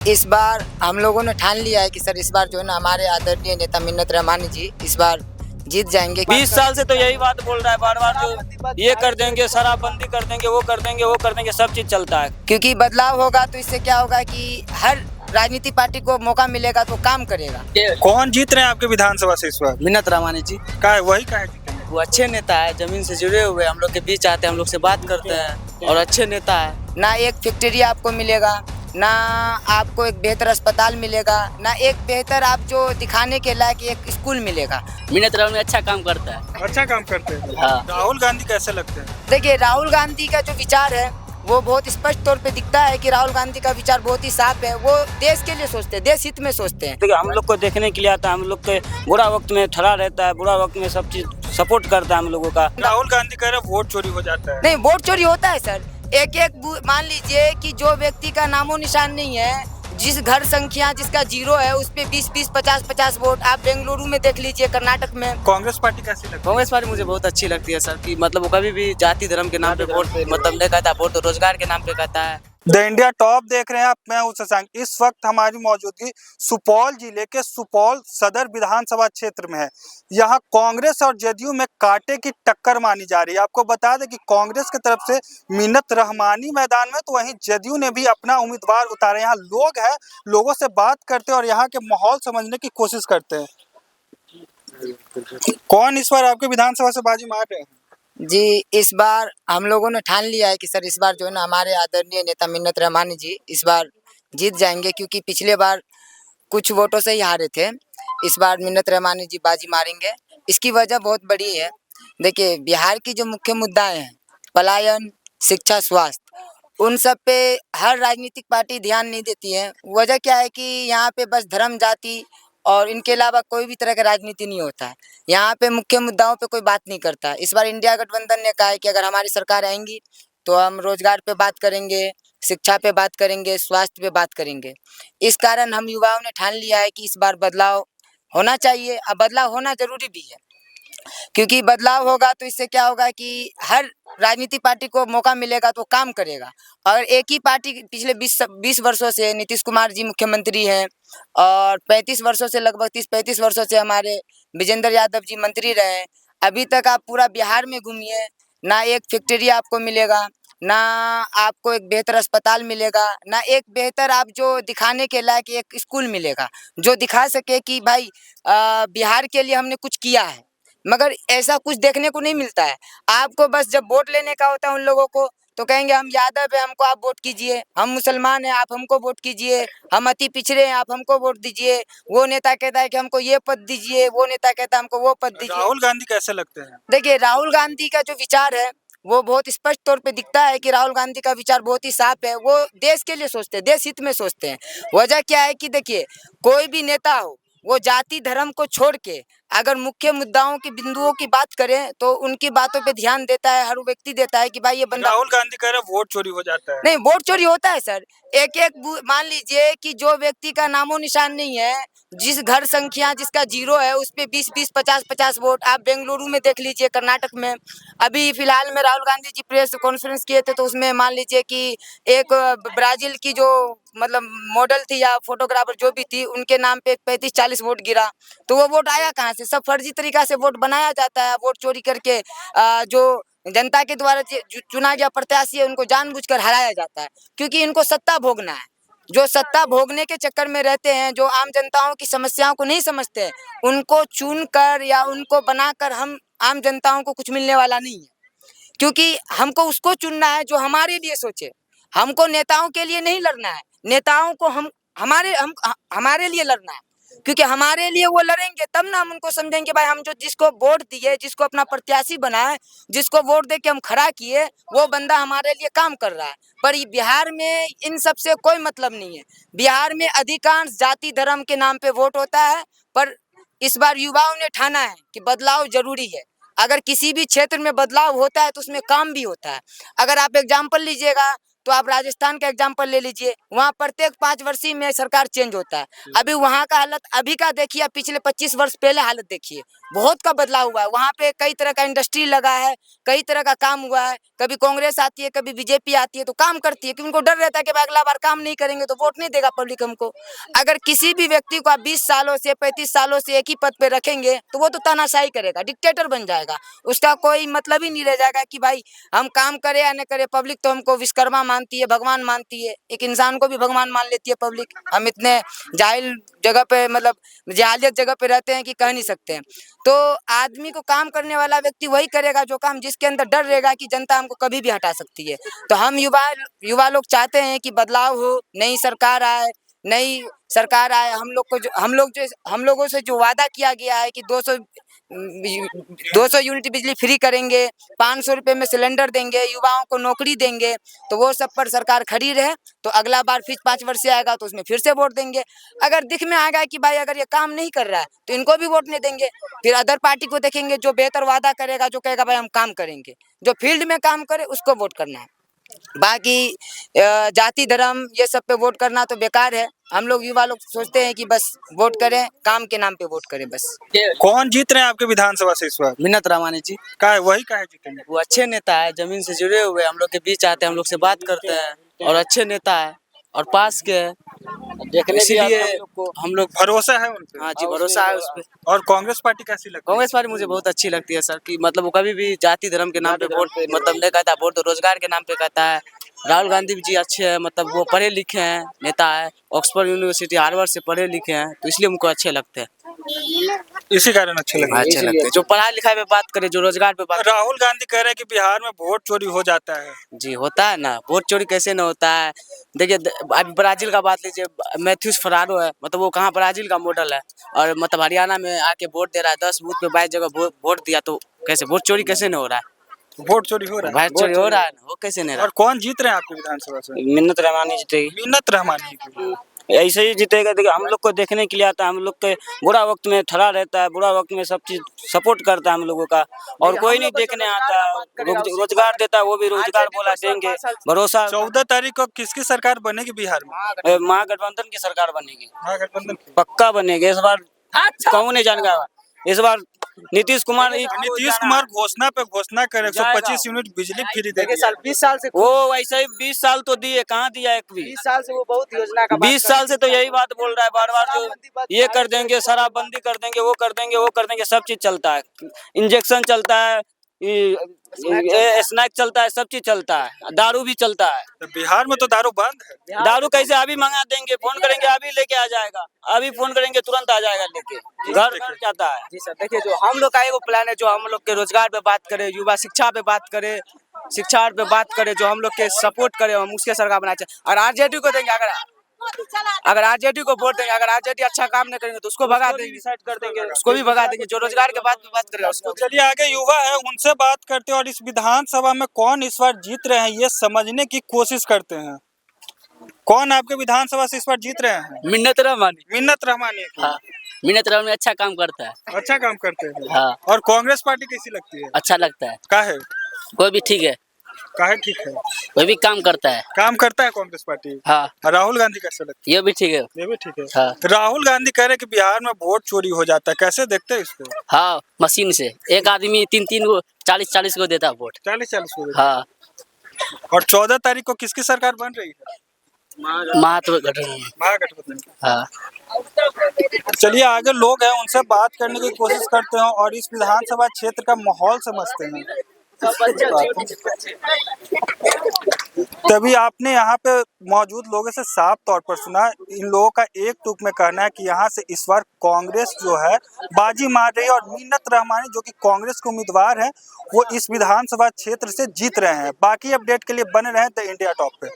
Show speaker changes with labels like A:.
A: इस बार हम लोगों ने ठान लिया है कि सर इस बार जो है ना हमारे आदरणीय नेता मिन्नत रहमानी जी इस बार जीत जाएंगे।
B: 20 साल से तो यही बात बोल रहा है बार बार, जो ये कर देंगे, शराबबंदी कर देंगे, वो कर देंगे, वो कर देंगे, सब चीज चलता है।
A: क्योंकि बदलाव होगा तो इससे क्या होगा कि हर राजनीतिक पार्टी को मौका मिलेगा तो काम करेगा।
C: कौन जीत रहे हैं आपके विधानसभा से इस बार?
D: मिन्नत रहमानी जी।
C: का है वही का है जीतेंगे?
D: वो अच्छे नेता है, जमीन से जुड़े हुए, हम लोग के बीच आते हैं, हम लोग से बात करते हैं और अच्छे नेता है।
A: ना एक फैक्ट्री आपको मिलेगा, ना आपको एक बेहतर अस्पताल मिलेगा, ना एक बेहतर आप जो दिखाने के लायक एक स्कूल मिलेगा।
D: मिन्नत रहमानी अच्छा काम करता है।
C: अच्छा काम करते हैं।
D: हाँ।
C: राहुल गांधी कैसे लगते हैं?
A: देखिए राहुल गांधी का जो विचार है वो बहुत स्पष्ट तौर पे दिखता है कि राहुल गांधी का विचार बहुत ही साफ है। वो देश के लिए सोचते हैं, देश हित में सोचते हैं।
B: देखिए हम लोग को देखने के लिए आता है, हम लोग के बुरा वक्त में खड़ा रहता है, बुरा वक्त में सब चीज सपोर्ट करता है हम लोगों का।
C: राहुल गांधी कह रहे हैं वोट चोरी हो जाता है।
A: नहीं, वोट चोरी होता है सर। एक मान लीजिए कि जो व्यक्ति का नामो निशान नहीं है, जिस घर संख्या जिसका 0 है, उस पे 20-20, 50-50 वोट। आप बेंगलुरु में देख लीजिए, कर्नाटक में।
C: कांग्रेस पार्टी कैसी लगती है?
D: कांग्रेस पार्टी मुझे बहुत अच्छी लगती है सर, कि मतलब वो कभी भी जाति धर्म के नाम पे वोट मतलब नहीं कहता, वोट तो रोजगार के नाम पे कहता है।
C: द इंडिया टॉप देख रहे हैं आप, मैं हूं शशांक। इस वक्त हमारी मौजूदगी सुपौल जिले के सुपौल सदर विधानसभा क्षेत्र में है। यहां कांग्रेस और जदयू में कांटे की टक्कर मानी जा रही है। आपको बता दें कि कांग्रेस की तरफ से मिन्नत रहमानी मैदान में, तो वहीं जदयू ने भी अपना उम्मीदवार उतारे। यहाँ लोग हैं, लोगों से बात करते हैं और यहाँ के माहौल समझने की कोशिश करते हैं। कौन इस बार आपके विधानसभा से बाजी मार रहे हैं?
A: जी, इस बार हम लोगों ने ठान लिया है कि सर इस बार जो है ना हमारे आदरणीय नेता मिन्नत रहमानी जी इस बार जीत जाएंगे। क्योंकि पिछले बार कुछ वोटों से ही हारे थे। इस बार मिन्नत रहमानी जी बाजी मारेंगे। इसकी वजह बहुत बड़ी है। देखिए बिहार की जो मुख्य मुद्दाएं हैं, पलायन, शिक्षा, स्वास्थ्य, उन सब पे हर राजनीतिक पार्टी ध्यान नहीं देती है। वजह क्या है कि यहाँ पे बस धर्म, जाति और इनके अलावा कोई भी तरह का राजनीति नहीं होता है। यहाँ पे मुख्य मुद्दाओं पे कोई बात नहीं करता। इस बार इंडिया गठबंधन ने कहा है कि अगर हमारी सरकार आएंगी तो हम रोजगार पे बात करेंगे, शिक्षा पे बात करेंगे, स्वास्थ्य पे बात करेंगे। इस कारण हम युवाओं ने ठान लिया है कि इस बार बदलाव होना चाहिए। अब बदलाव होना जरूरी भी है, क्योंकि बदलाव होगा तो इससे क्या होगा कि हर राजनीतिक पार्टी को मौका मिलेगा तो काम करेगा। और एक ही पार्टी पिछले 20 वर्षों से नीतीश कुमार जी मुख्यमंत्री हैं और 35 वर्षों से, लगभग 30-35 वर्षों से हमारे विजेंद्र यादव जी मंत्री रहे हैं। अभी तक आप पूरा बिहार में घूमिए, ना एक फैक्ट्री आपको मिलेगा, ना आपको एक बेहतर अस्पताल मिलेगा, ना एक बेहतर आप जो दिखाने के लायक एक स्कूल मिलेगा, जो दिखा सके कि भाई बिहार के लिए हमने कुछ किया है। मगर ऐसा कुछ देखने को नहीं मिलता है। आपको बस जब वोट लेने का होता है उन लोगों को, तो कहेंगे हम यादव है, हमको आप वोट कीजिए। हम मुसलमान हैं, आप हमको वोट कीजिए। हम अति पिछड़े हैं, आप हमको वोट दीजिए। वो नेता कहता है कि हमको ये पद दीजिए, वो नेता कहता है हमको वो पद दीजिए।
C: राहुल गांधी कैसे लगते हैं?
A: देखिए राहुल गांधी का जो विचार है वो बहुत स्पष्ट तौर पे दिखता है कि राहुल गांधी का विचार बहुत ही साफ है। वो देश के लिए सोचते हैं, देश हित में सोचते हैं। वजह क्या है कि देखिए कोई भी नेता हो, वो जाति धर्म को छोड़ के अगर मुख्य मुद्दाओं की, बिंदुओं की बात करें तो उनकी बातों पे ध्यान देता है। हर व्यक्ति देता है कि भाई ये बंदा।
C: राहुल गांधी कह रहे हैं वोट चोरी हो जाता है।
A: नहीं, वोट चोरी होता है सर। मान लीजिए कि जो व्यक्ति का नामो निशान नहीं है, जिस घर संख्या जिसका 0 है, उस पे 20-20, 50-50 वोट। आप बेंगलुरु में देख लीजिए, कर्नाटक में। अभी फिलहाल में राहुल गांधी जी प्रेस कॉन्फ्रेंस किए थे, तो उसमें मान लीजिए कि एक ब्राजील की जो मतलब मॉडल थी या फोटोग्राफर जो भी थी, उनके नाम पे 35-40 वोट गिरा। तो वो वोट आया कहाँ से? सब फर्जी तरीका से वोट बनाया जाता है। वोट चोरी करके जो जनता के द्वारा चुना गया प्रत्याशी है, उनको जानबूझकर हराया जाता है, क्योंकि इनको सत्ता भोगना है। जो सत्ता भोगने के चक्कर में रहते हैं, जो आम जनताओं की समस्याओं को नहीं समझते हैं, उनको चुनकर या उनको बनाकर हम आम जनताओं को कुछ मिलने वाला नहीं है। क्योंकि हमको उसको चुनना है जो हमारे लिए सोचे। हमको नेताओं के लिए नहीं लड़ना है, नेताओं को हमारे लिए लड़ना है। क्योंकि हमारे लिए वो लड़ेंगे तब ना हम उनको समझेंगे भाई हम जो जिसको वोट दिए, जिसको अपना प्रत्याशी बनाए, जिसको वोट दे के हम खड़ा किए, वो बंदा हमारे लिए काम कर रहा है। पर बिहार में इन सब से कोई मतलब नहीं है। बिहार में अधिकांश जाति धर्म के नाम पे वोट होता है। पर इस बार युवाओं ने ठाना है कि बदलाव जरूरी है। अगर किसी भी क्षेत्र में बदलाव होता है तो उसमें काम भी होता है। अगर आप एग्जाम्पल लीजिएगा तो आप राजस्थान का एग्जाम्पल ले लीजिए, वहाँ प्रत्येक 5 वर्षीय में सरकार चेंज होता है। अभी वहाँ का हालत अभी का देखिए, पिछले 25 वर्ष पहले हालत देखिए, बहुत का बदलाव हुआ है। वहाँ पे कई तरह का इंडस्ट्री लगा है, कई तरह का काम हुआ है। कभी कांग्रेस आती है, कभी बीजेपी आती है, तो काम करती है, क्योंकि उनको डर रहता है कि अगला बार काम नहीं करेंगे तो वोट नहीं देगा पब्लिक हमको। अगर किसी भी व्यक्ति को आप 20 सालों से 35 सालों से एक ही पद पे रखेंगे तो वो तो तानाशाही करेगा, डिक्टेटर बन जाएगा। उसका कोई मतलब ही नहीं रह जाएगा कि भाई हम काम करें या न करें। पब्लिक तो हमको विश्वकर्मा मानती है, भगवान मानती है, एक इंसान को भी भगवान मान लेती है पब्लिक। हम इतने जाहिल जगह पे, मतलब जाहिलियत जगह पे रहते हैं कि कह नहीं सकते हैं। तो आदमी को काम करने वाला व्यक्ति वही करेगा जो काम जिसके अंदर डर रहेगा कि जनता हमको कभी भी हटा सकती है। तो हम युवा लोग चाहते हैं कि बदलाव हो, नई सरकार आए, नई सरकार आए। हम लोगों से जो वादा किया गया है कि 200 यूनिट बिजली फ्री करेंगे, 500 रुपये में सिलेंडर देंगे, युवाओं को नौकरी देंगे, तो वो सब पर सरकार खड़ी रहे। तो अगला बार फिर 5 वर्ष से आएगा तो उसमें फिर से वोट देंगे। अगर दिख में आएगा कि भाई अगर ये काम नहीं कर रहा है तो इनको भी वोट नहीं देंगे। फिर अदर पार्टी को देखेंगे जो बेहतर वादा करेगा, जो कहेगा भाई हम काम करेंगे, जो फील्ड में काम करे उसको वोट करना है। बाकी जाति धर्म ये सब पे वोट करना तो बेकार है। हम लोग युवा लोग सोचते हैं कि बस वोट करें, काम के नाम पे वोट करें बस।
C: कौन जीत रहे हैं आपके विधानसभा से इस बार?
D: मिन्नत रहमानी जी।
C: का है वही का है जीतेंगे?
D: वो अच्छे नेता है, जमीन से जुड़े हुए, हम लोग के बीच आते हैं, हम लोग से बात करते हैं और अच्छे नेता है और पास के है, इसीलिए हम लोग
C: भरोसा है उन पे?
D: हाँ जी, भरोसा है उस पे।
C: और कांग्रेस पार्टी कैसी लगती है?
D: कांग्रेस पार्टी मुझे बहुत अच्छी लगती है सर, कि मतलब वो कभी भी जाति धर्म के नाम पे वोट मतलब नहीं कहता, वोट तो रोजगार के नाम पे कहता है। राहुल गांधी जी अच्छे हैं, मतलब वो पढ़े लिखे हैं नेता है, ऑक्सफोर्ड यूनिवर्सिटी हार्वर्ड से पढ़े लिखे हैं, तो इसलिए उनको अच्छे लगते हैं।
C: इसी कारण अच्छे लगे?
D: अच्छे लगते हैं, जो पढ़ाई लिखाई पे बात करे, जो रोजगार पे बात।
C: राहुल गांधी कह रहे हैं कि बिहार में वोट चोरी हो जाता है।
D: जी होता है ना, वोट चोरी कैसे न होता है। देखिए अभी ब्राजील का बात लीजिए, मैथ्यूस फरारो है, मतलब वो कहाँ ब्राजील का मॉडल है, और मतलब हरियाणा में आके वोट दे रहा है, 10 बूथ पे 22 जगह वोट दिया, तो कैसे वोट चोरी कैसे न हो रहा है?
C: वोट चोरी हो रहा है?
D: वोट चोरी हो रहा है, वो कैसे नहीं रहा?
C: और कौन जीत रहे हैं आपके विधानसभा से?
B: मिन्नत रहमानी जीतेगी।
C: मिन्नत रहमानी
B: ऐसे ही जीतेगा। देखिए हम लोग को देखने के लिए आता है, हम लोग के बुरा वक्त में खड़ा रहता है, बुरा वक्त में सब चीज सपोर्ट करता है हम लोगों का। और कोई नहीं देखने आता है, रोजगार देता है, वो भी रोजगार बोला देंगे, भरोसा।
C: 14 तारीख को किसकी सरकार बनेगी बिहार में?
B: महागठबंधन की सरकार बनेगी,
C: महागठबंधन की।
B: पक्का बनेगी। इस बार कौन नहीं जानेगा, इस बार नीतीश कुमार
C: घोषणा पे घोषणा करे 125 यूनिट बिजली फ्री देंगे।
D: 20 साल से
B: वो वैसे ही 20 साल तो दिए, कहाँ दिया एक भी?
D: 20 साल से वो बहुत योजना का
B: 20 साल से तो यही बात बोल रहा है बार बार, जो ये कर देंगे, शराबबंदी कर देंगे, वो कर देंगे, वो कर देंगे, सब चीज चलता है, इंजेक्शन चलता है, स्नैक चलता है, सब चीज चलता है, दारू भी चलता है।
C: तो बिहार में तो दारू बंद है।
B: दारू कैसे? अभी मंगा देंगे, फोन करेंगे अभी लेके आ जाएगा, अभी फोन करेंगे तुरंत आ जाएगा लेके, घर घर जाता है।
D: जी सर, देखिए जो हम लोग का एगो प्लान है, जो हम लोग के रोजगार पे बात करें, युवा शिक्षा पे बात करें, जो हम लोग के सपोर्ट करें, हम उसके सरकार बनाना चाहिए। और आरजेडी को देंगे, अगर आरजेडी को वोट देंगे, अगर आरजेडी अच्छा काम नहीं करेंगे तो उसको भगा देंगे, डिसाइड कर देंगे, उसको भी भगा देंगे। जो रोजगार के बात पे बात करेगा उसको।
C: चलिए आगे युवा है, उनसे बात करते हैं और इस विधानसभा में कौन इस बार जीत रहे हैं ये समझने की कोशिश करते हैं। कौन आपके विधानसभा से इस बार जीत रहे हैं?
D: मिन्नत रहमानी।
C: मिन्नत रहमानी।
D: हाँ, मिन्नत रहमानी अच्छा काम करता है।
C: अच्छा काम करते हैं।
D: हाँ।
C: और कांग्रेस पार्टी कैसी लगती है?
D: अच्छा लगता है।
C: काहे?
D: कोई भी ठीक है,
C: काहे ठीक है?
D: कोई भी काम करता है।
C: काम करता है कांग्रेस पार्टी।
D: हाँ।
C: राहुल गांधी कैसे लगता है?
D: ये भी ठीक है।
C: ये भी ठीक है।
D: हाँ।
C: राहुल गांधी कह रहे कि बिहार में वोट चोरी हो जाता है, कैसे देखते हैं इसको?
D: हाँ, मशीन से एक आदमी 3 को 40 को देता है वोट।
C: 40 को देता है।
D: हाँ।
C: और 14 तारीख को किसकी सरकार बन रही है? महागठबंधन।
D: हाँ।
C: चलिए आगे लोग हैं, उनसे बात करने की कोशिश करते हैं और इस विधानसभा क्षेत्र का माहौल समझते हैं। तभी आपने यहाँ पे मौजूद लोगों से साफ तौर पर सुना, इन लोगों का एक टूक में कहना है कि यहाँ से इस बार कांग्रेस जो है बाजी मार रही है और मिन्नत रहमानी जो कि कांग्रेस के उम्मीदवार हैं वो इस विधानसभा क्षेत्र से जीत रहे हैं। बाकी अपडेट के लिए बने रहें द इंडिया टॉप पे।